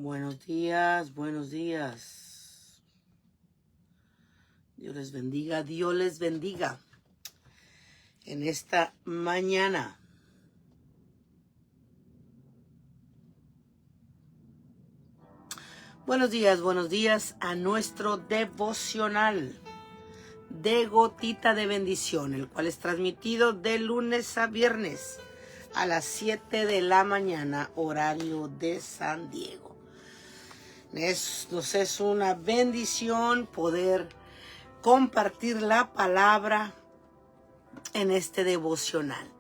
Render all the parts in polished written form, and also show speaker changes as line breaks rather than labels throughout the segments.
Buenos días, buenos días. Dios les bendiga, Dios les bendiga en esta mañana. Buenos días a nuestro devocional de Gotita de Bendición, el cual es transmitido de lunes a viernes a las 7 de la mañana, horario de San Diego. Nos es una bendición poder compartir la palabra en este devocional.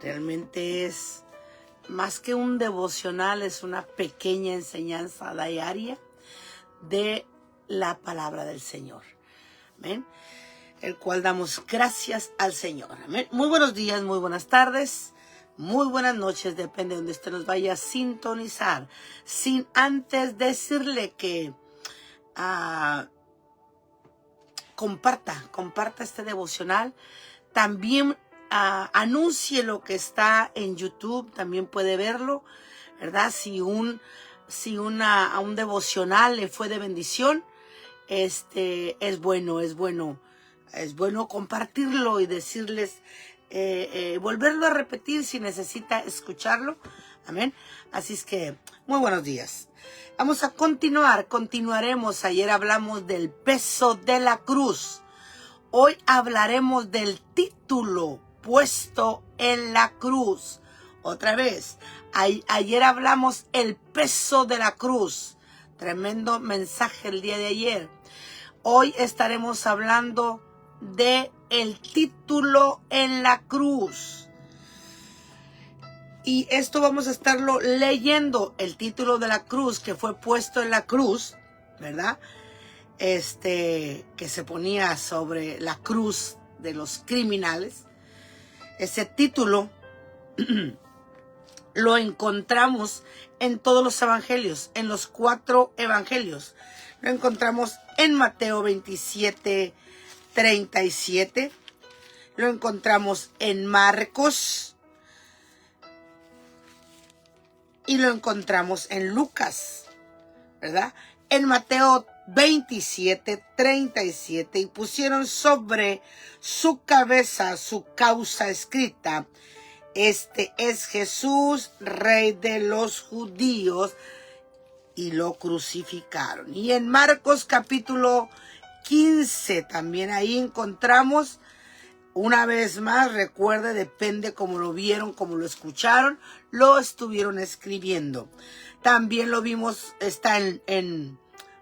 Realmente es más que un devocional, es una pequeña enseñanza diaria de la palabra del Señor. Amén. El cual damos gracias al Señor. Amén. Muy buenos días, muy buenas tardes, muy buenas noches, depende de donde usted nos vaya a sintonizar. Sin antes decirle que comparta este devocional. También anuncie lo que está en YouTube, también puede verlo, ¿verdad? Si a un devocional le fue de bendición, es bueno compartirlo y decirles, volverlo a repetir si necesita escucharlo. Amén. Así es que, muy buenos días. Vamos a continuaremos. Ayer hablamos del peso de la cruz. Hoy hablaremos del título puesto en la cruz. Otra vez, ayer hablamos el peso de la cruz. Tremendo mensaje el día de ayer. Hoy estaremos hablando de el título en la cruz. Y esto vamos a estarlo leyendo, el título de la cruz que fue puesto en la cruz, ¿verdad? Que se ponía sobre la cruz de los criminales. Ese título lo encontramos en todos los evangelios, en los 4 evangelios. Lo encontramos en Mateo 27:37. Lo encontramos en Marcos. Y lo encontramos en Lucas, ¿verdad? En Mateo 27:37, y pusieron sobre su cabeza su causa escrita: este es Jesús, Rey de los judíos, y lo crucificaron. Y en Marcos capítulo 15, también ahí encontramos, una vez más, recuerde, depende cómo lo vieron, cómo lo escucharon, lo estuvieron escribiendo. También lo vimos, está en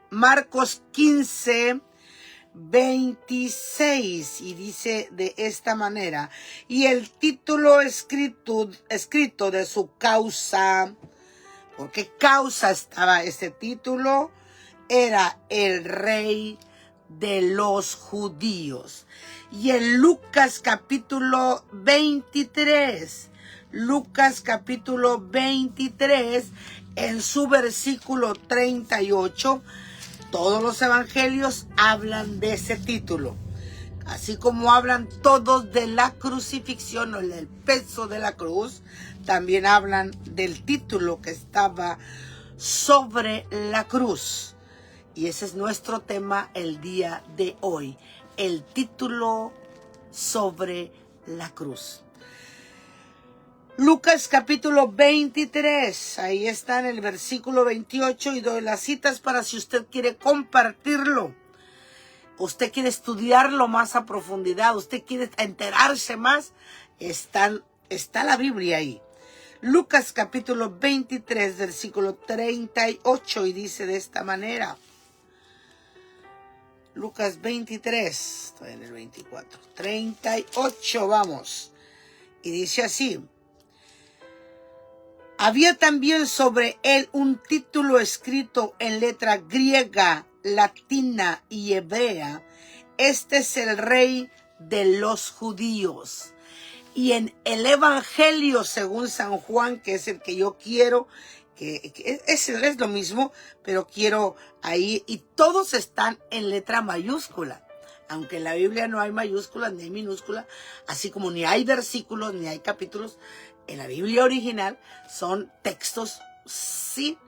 Marcos 15:26, y dice de esta manera: y el título escrito de su causa, ¿por qué causa estaba ese título? Era el Rey de los judíos. Y en Lucas capítulo 23, en su versículo 38, todos los evangelios hablan de ese título. Así como hablan todos de la crucifixión o del peso de la cruz, también hablan del título que estaba sobre la cruz. Y ese es nuestro tema el día de hoy, el título sobre la cruz. Lucas capítulo 23, ahí está en el versículo 28, y doy las citas para si usted quiere compartirlo, usted quiere estudiarlo más a profundidad, usted quiere enterarse más, está la Biblia ahí. Lucas capítulo 23, versículo 38, y dice de esta manera. Lucas 23, estoy en el 24, 38, vamos. Y dice así: había también sobre él un título escrito en letra griega, latina y hebrea: este es el Rey de los judíos. Y en el Evangelio según San Juan, que es el que yo quiero, que es lo mismo, pero quiero ahí, y todos están en letra mayúscula. Aunque en la Biblia no hay mayúsculas ni hay minúsculas, así como ni hay versículos ni hay capítulos, en la Biblia original son textos sin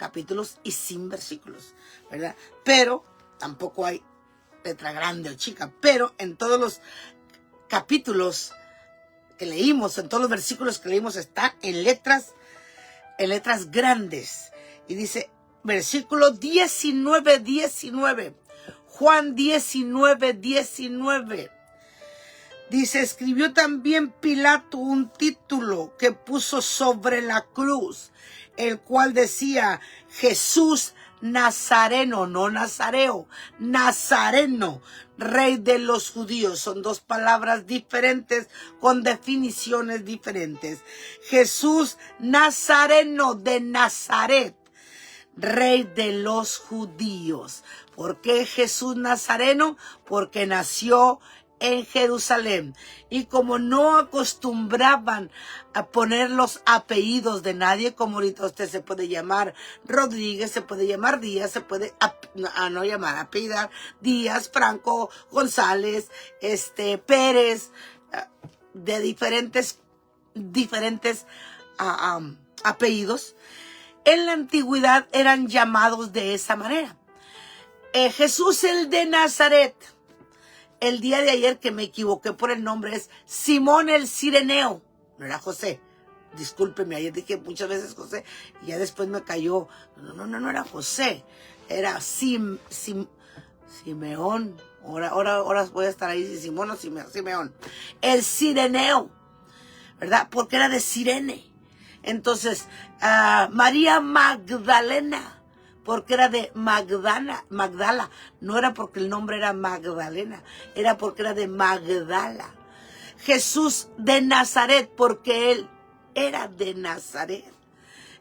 capítulos y sin versículos, ¿verdad? Pero tampoco hay letra grande o chica, pero en todos los capítulos que leímos, en todos los versículos que leímos, está en letras grandes. Y dice, versículo 19, Juan 19. Dice, escribió también Pilato un título que puso sobre la cruz, el cual decía, Jesús Nazareno, no Nazareo, Nazareno, Rey de los judíos. Son dos palabras diferentes con definiciones diferentes. Jesús Nazareno de Nazaret, Rey de los judíos. ¿Por qué Jesús Nazareno? Porque nació en Jerusalén. Y como no acostumbraban a poner los apellidos de nadie, como ahorita usted se puede llamar Rodríguez, se puede llamar Díaz, se puede apellidar Díaz, Franco, González, Pérez, de diferentes apellidos. En la antigüedad eran llamados de esa manera. Jesús el de Nazaret. El día de ayer que me equivoqué por el nombre es Simón el Cireneo. No era José. Discúlpeme, ayer dije muchas veces José y ya después me cayó. No era José. Era Simeón. Ahora voy a estar ahí si Simón o Simeón. El Cireneo, ¿verdad? Porque era de Cirene. Entonces, María Magdalena, porque era de Magdala. No era porque el nombre era Magdalena, era porque era de Magdala. Jesús de Nazaret, porque él era de Nazaret.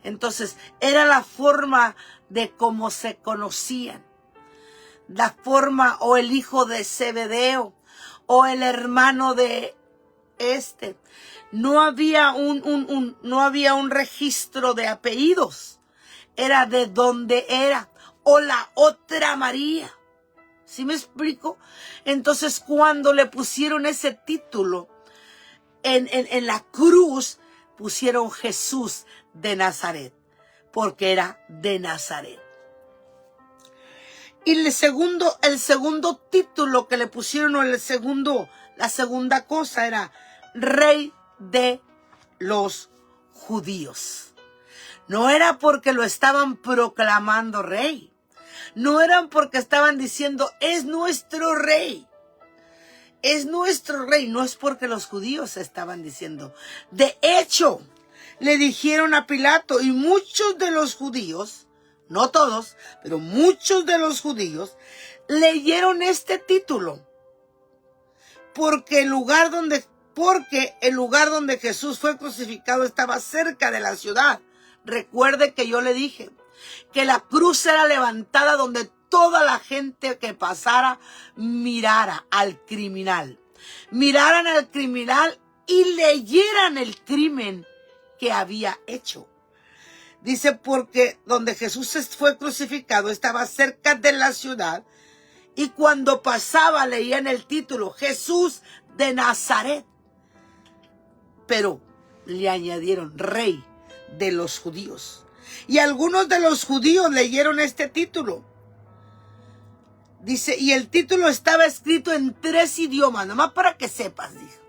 Entonces, era la forma de cómo se conocían. La forma, o el hijo de Zebedeo, o el hermano de No había un registro de apellidos. Era de donde era. O la otra María. ¿Sí me explico? Entonces, cuando le pusieron ese título en la cruz, pusieron Jesús de Nazaret, porque era de Nazaret. Y el segundo título que le pusieron, o la segunda cosa era Rey de los judíos. No era porque lo estaban proclamando rey. No eran porque estaban diciendo, es nuestro rey. Es nuestro rey. No es porque los judíos estaban diciendo. De hecho, le dijeron a Pilato, y muchos de los judíos, no todos, pero muchos de los judíos, leyeron este título. Porque el lugar donde Jesús fue crucificado estaba cerca de la ciudad. Recuerde que yo le dije que la cruz era levantada donde toda la gente que pasara mirara al criminal. Miraran al criminal y leyeran el crimen que había hecho. Dice, porque donde Jesús fue crucificado estaba cerca de la ciudad, y cuando pasaba leían el título, Jesús de Nazaret. Pero le añadieron Rey de los judíos. Y algunos de los judíos leyeron este título. Dice, y el título estaba escrito en 3 idiomas, nomás para que sepas, dijo.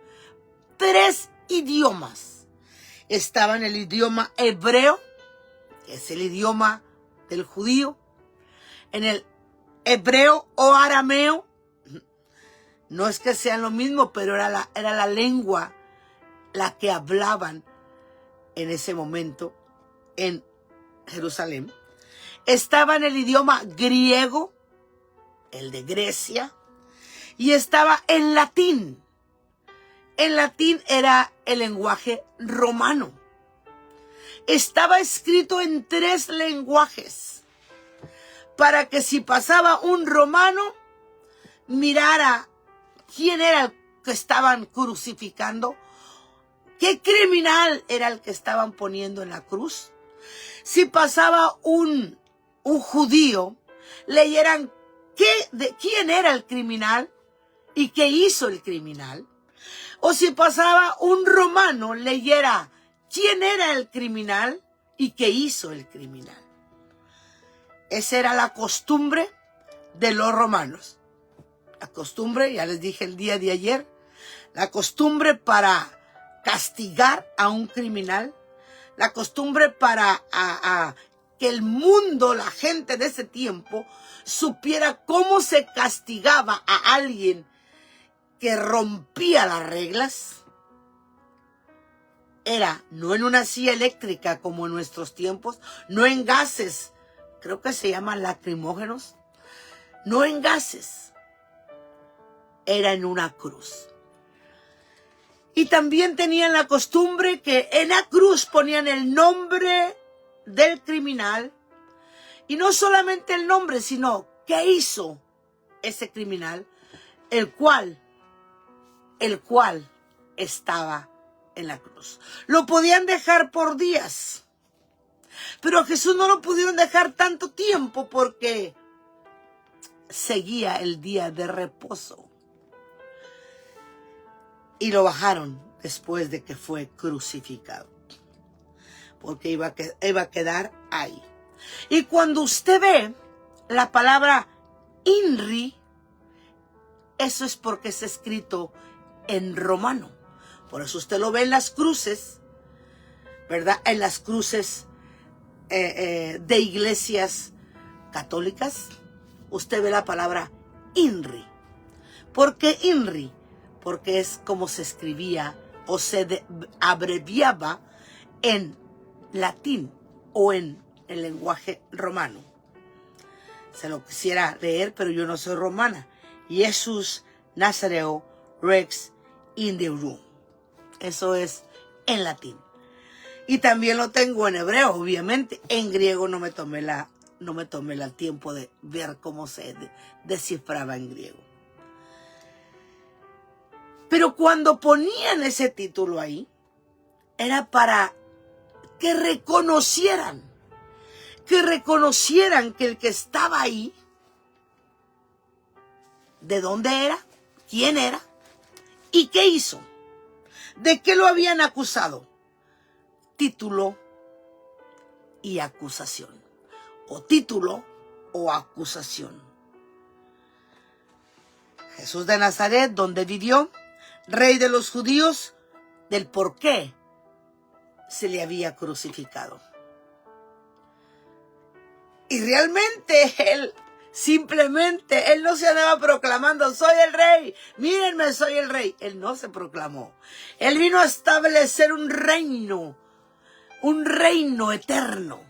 3 idiomas. Estaba en el idioma hebreo, que es el idioma del judío, en el hebreo o arameo. No es que sean lo mismo, pero era la lengua la que hablaban en ese momento en Jerusalén. Estaba en el idioma griego, el de Grecia, y estaba en latín. En latín era el lenguaje romano. Estaba escrito en 3 lenguajes, para que si pasaba un romano, mirara quién era el que estaban crucificando, qué criminal era el que estaban poniendo en la cruz. Si pasaba un judío, leyeran quién era el criminal y qué hizo el criminal. O si pasaba un romano, leyera quién era el criminal y qué hizo el criminal. Esa era la costumbre de los romanos. La costumbre, ya les dije el día de ayer, la costumbre para castigar a un criminal, la costumbre para que el mundo, la gente de ese tiempo, supiera cómo se castigaba a alguien que rompía las reglas. Era no en una silla eléctrica como en nuestros tiempos, no en gases, creo que se llaman lacrimógenos, no en gases, era en una cruz. Y también tenían la costumbre que en la cruz ponían el nombre del criminal, y no solamente el nombre, sino qué hizo ese criminal, el cual estaba en la cruz. Lo podían dejar por días, pero a Jesús no lo pudieron dejar tanto tiempo porque seguía el día de reposo. Y lo bajaron después de que fue crucificado, porque iba a quedar ahí. Y cuando usted ve la palabra INRI, eso es porque es escrito en romano. Por eso usted lo ve en las cruces, ¿verdad? En las cruces de iglesias católicas, usted ve la palabra INRI. ¿Por qué INRI? Porque es como se escribía o se abreviaba en latín o en el lenguaje romano. Se lo quisiera leer, pero yo no soy romana. Jesús Nazareo Rex Indeurum. Eso es en latín. Y también lo tengo en hebreo, obviamente. En griego no me tomé el tiempo de ver cómo se descifraba en griego. Pero cuando ponían ese título ahí, era para que reconocieran que el que estaba ahí, de dónde era, quién era y qué hizo, de qué lo habían acusado. Título y acusación, o título o acusación. Jesús de Nazaret, donde vivió, rey de los judíos, del por qué se le había crucificado. Y realmente él no se andaba proclamando, soy el rey, mírenme, soy el rey. Él no se proclamó. Él vino a establecer un reino eterno,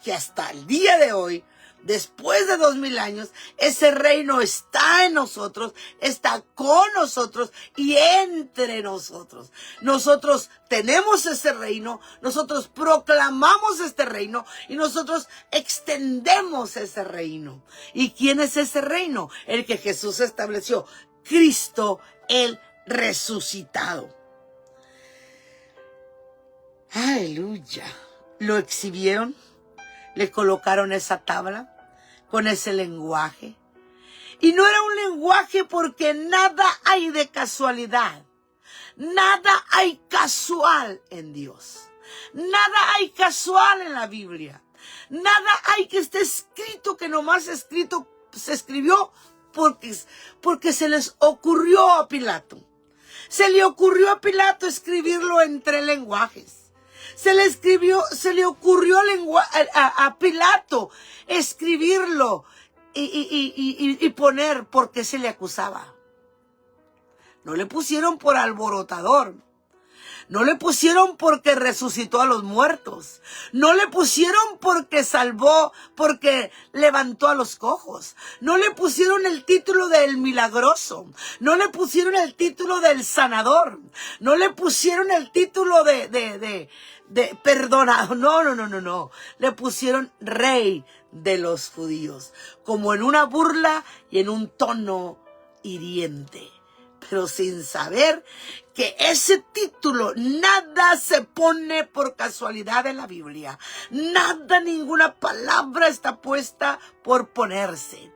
que hasta el día de hoy, después de 2000 años, ese reino está en nosotros, está con nosotros y entre nosotros. Nosotros tenemos ese reino, nosotros proclamamos este reino y nosotros extendemos ese reino. ¿Y quién es ese reino? El que Jesús estableció, Cristo el resucitado. Aleluya. Lo exhibieron, le colocaron esa tabla con ese lenguaje. Y no era un lenguaje porque nada hay de casualidad. Nada hay casual en Dios. Nada hay casual en la Biblia. Nada hay que esté escrito, que nomás se escribió porque se les ocurrió a Pilato. Se le ocurrió a Pilato escribirlo en 3 lenguajes. Se le ocurrió a Pilato escribirlo y poner por qué se le acusaba. No le pusieron por alborotador. No le pusieron porque resucitó a los muertos. No le pusieron porque porque levantó a los cojos. No le pusieron el título del milagroso. No le pusieron el título del sanador. No le pusieron el título de perdonado. No. Le pusieron rey de los judíos. Como en una burla y en un tono hiriente. Pero sin saber que ese título, nada se pone por casualidad en la Biblia. Nada, ninguna palabra está puesta por ponerse.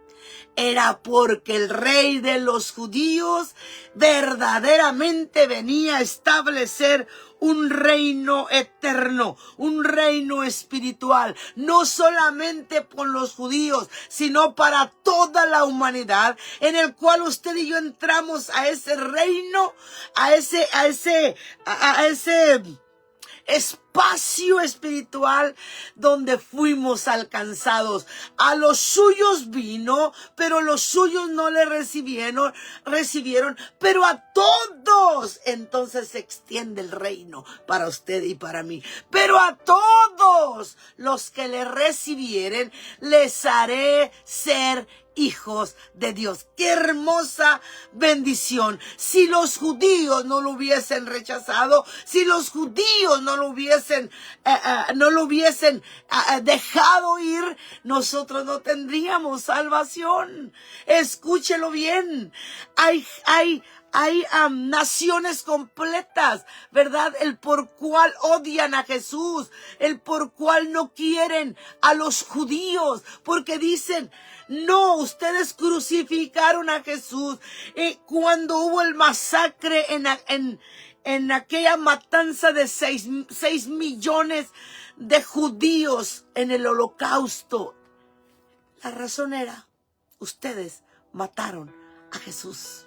Era porque el rey de los judíos verdaderamente venía a establecer un reino eterno, un reino espiritual, no solamente por los judíos, sino para toda la humanidad, en el cual usted y yo entramos a ese reino, a ese espacio espiritual donde fuimos alcanzados. A los suyos vino, pero los suyos no le recibieron, pero a todos entonces se extiende el reino para usted y para mí. Pero a todos los que le recibieren, les haré ser hijos de Dios. ¡Qué hermosa bendición! Si los judíos no lo hubiesen rechazado, si los judíos no lo hubiesen dejado ir, nosotros no tendríamos salvación. Escúchelo bien. Hay naciones completas, ¿verdad? El por cual odian a Jesús, el por cual no quieren a los judíos, porque dicen, no, ustedes crucificaron a Jesús. Cuando hubo el masacre en aquella matanza de 6 millones de judíos en el Holocausto, la razón era, ustedes mataron a Jesús.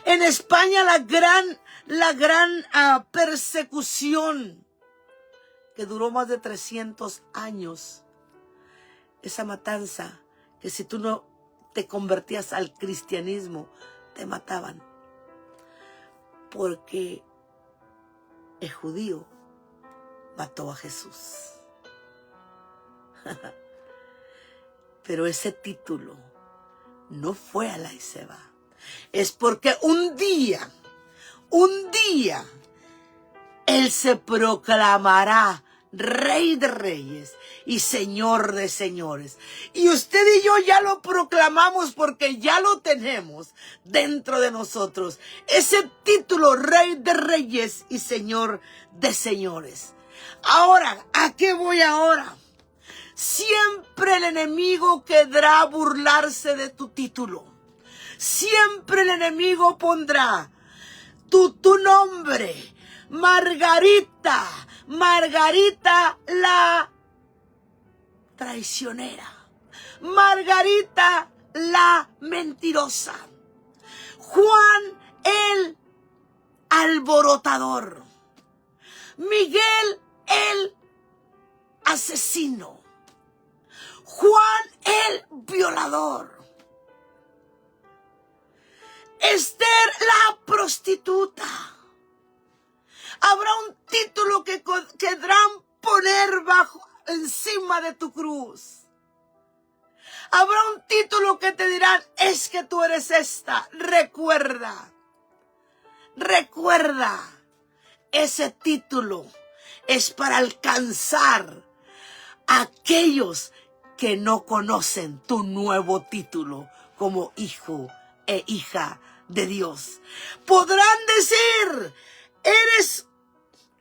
En España la gran persecución que duró más de 300 años, esa matanza que si tú no te convertías al cristianismo, te mataban. Porque el judío mató a Jesús. Pero ese título no fue a la Iseba. Es porque un día, Él se proclamará Rey de Reyes y Señor de Señores. Y usted y yo ya lo proclamamos porque ya lo tenemos dentro de nosotros. Ese título, Rey de Reyes y Señor de Señores. Ahora, ¿a qué voy ahora? Siempre el enemigo querrá burlarse de tu título. Siempre el enemigo pondrá tu nombre, Margarita la traicionera, Margarita la mentirosa, Juan el alborotador, Miguel el asesino, Juan el violador, Esther la prostituta. Habrá un título que querrán poner encima de tu cruz. Habrá un título que te dirán, es que tú eres esta. Recuerda, ese título es para alcanzar a aquellos que no conocen tu nuevo título como hijo e hija de Dios. Podrán decir, eres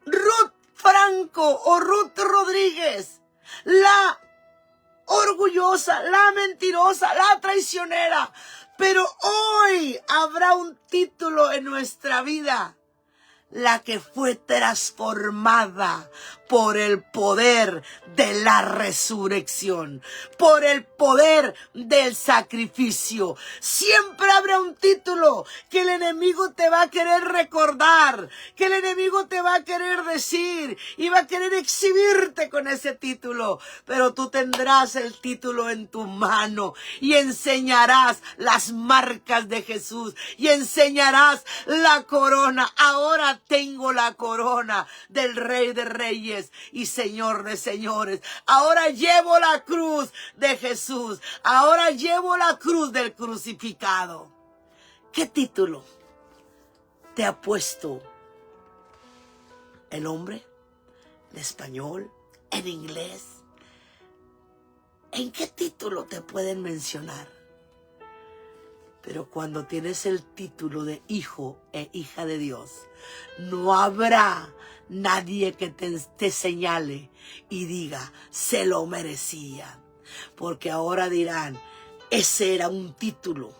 Ruth Franco o Ruth Rodríguez, la orgullosa, la mentirosa, la traicionera. Pero hoy habrá un título en nuestra vida, la que fue transformada por el poder de la resurrección, por el poder del sacrificio. Siempre habrá un título que el enemigo te va a querer recordar, que el enemigo te va a querer decir y va a querer exhibirte con ese título. Pero tú tendrás el título en tu mano y enseñarás las marcas de Jesús y enseñarás la corona. Ahora tengo la corona del Rey de Reyes y Señor de Señores. Ahora llevo la cruz de Jesús. Ahora llevo la cruz del crucificado. ¿Qué título te ha puesto el hombre? ¿En español? ¿En inglés? ¿En qué título te pueden mencionar? Pero cuando tienes el título de hijo e hija de Dios, no habrá nadie que te señale y diga, se lo merecía. Porque ahora dirán, ese era un título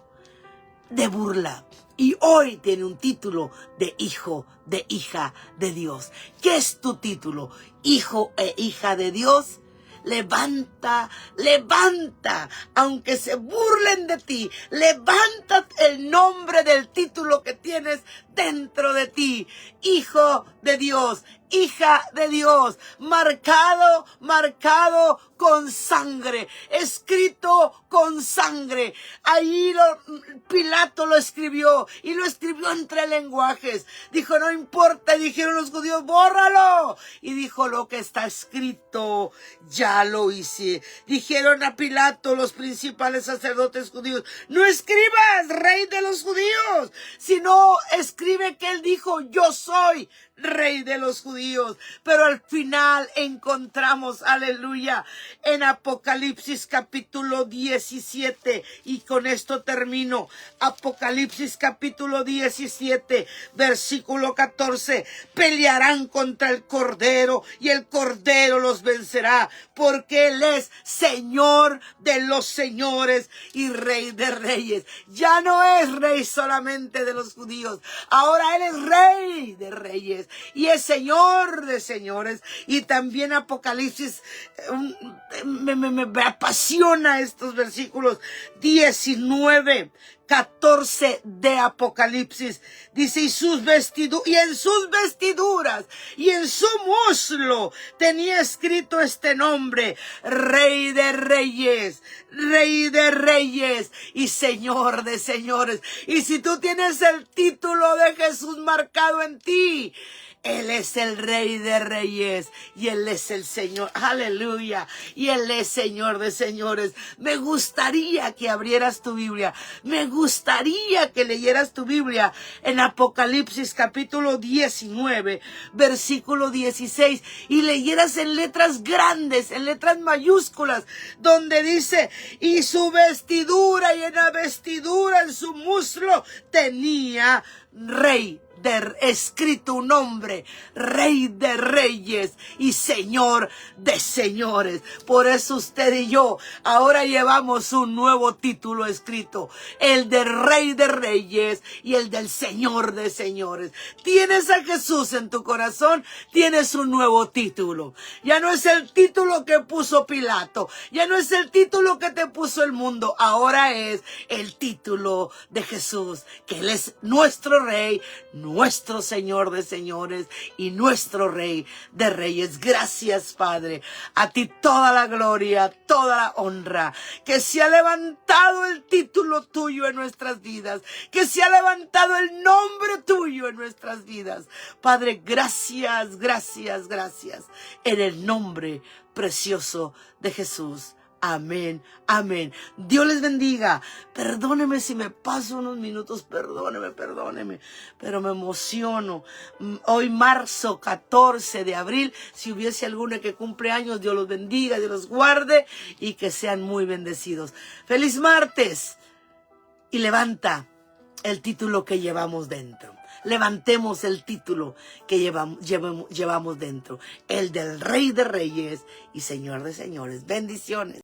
de burla. Y hoy tiene un título de hijo, de hija de Dios. ¿Qué es tu título? Hijo e hija de Dios. Levanta, levanta, aunque se burlen de ti, levanta el nombre del título que tienes dentro de ti. Hijo de Dios, hija de Dios, marcado, marcado con sangre, escrito con sangre. Ahí Pilato lo escribió y lo escribió entre lenguajes. Dijo, no importa, dijeron los judíos, bórralo. Y dijo, lo que está escrito, ya lo hice. Dijeron a Pilato los principales sacerdotes judíos, no escribas, rey de los judíos, sino escribe que él dijo, yo soy rey de los judíos. Pero al final encontramos, aleluya, en Apocalipsis capítulo 17, y con esto termino. Apocalipsis capítulo 17, versículo 14, pelearán contra el Cordero y el Cordero los vencerá, porque Él es Señor de los señores y Rey de reyes. Ya no es rey solamente de los judíos, ahora Él es Rey de reyes y es Señor de señores. Y también Apocalipsis, me apasiona estos versículos 19, 14 de Apocalipsis. Dice, y en sus vestiduras y en su muslo tenía escrito este nombre: Rey de reyes, Rey de reyes y Señor de señores. Y si tú tienes el título de Jesús marcado en ti, Él es el Rey de reyes y Él es el Señor, aleluya, y Él es Señor de señores. Me gustaría que abrieras tu Biblia, me gustaría que leyeras tu Biblia en Apocalipsis capítulo 19, versículo 16, y leyeras en letras grandes, en letras mayúsculas, donde dice, y su vestidura, y en la vestidura, en su muslo, tenía Rey. Escrito un nombre: Rey de reyes y Señor de señores. Por eso usted y yo ahora llevamos un nuevo título escrito: el de Rey de reyes y el del Señor de señores. Tienes a Jesús en tu corazón, tienes un nuevo título. Ya no es el título que puso Pilato, ya no es el título que te puso el mundo, ahora es el título de Jesús, que Él es nuestro Rey, nuestro Señor de señores y nuestro Rey de reyes. Gracias, Padre. A ti toda la gloria, toda la honra. Que se ha levantado el título tuyo en nuestras vidas. Que se ha levantado el nombre tuyo en nuestras vidas. Padre, gracias, gracias, gracias. En el nombre precioso de Jesús. Amén, amén. Dios les bendiga. Perdóneme si me paso unos minutos, perdóneme, pero me emociono. Hoy marzo 14 de abril, si hubiese alguno que cumple años, Dios los bendiga, Dios los guarde y que sean muy bendecidos. Feliz martes, y levanta el título que llevamos dentro. Levantemos el título que llevamos dentro, el del Rey de reyes y Señor de señores. Bendiciones.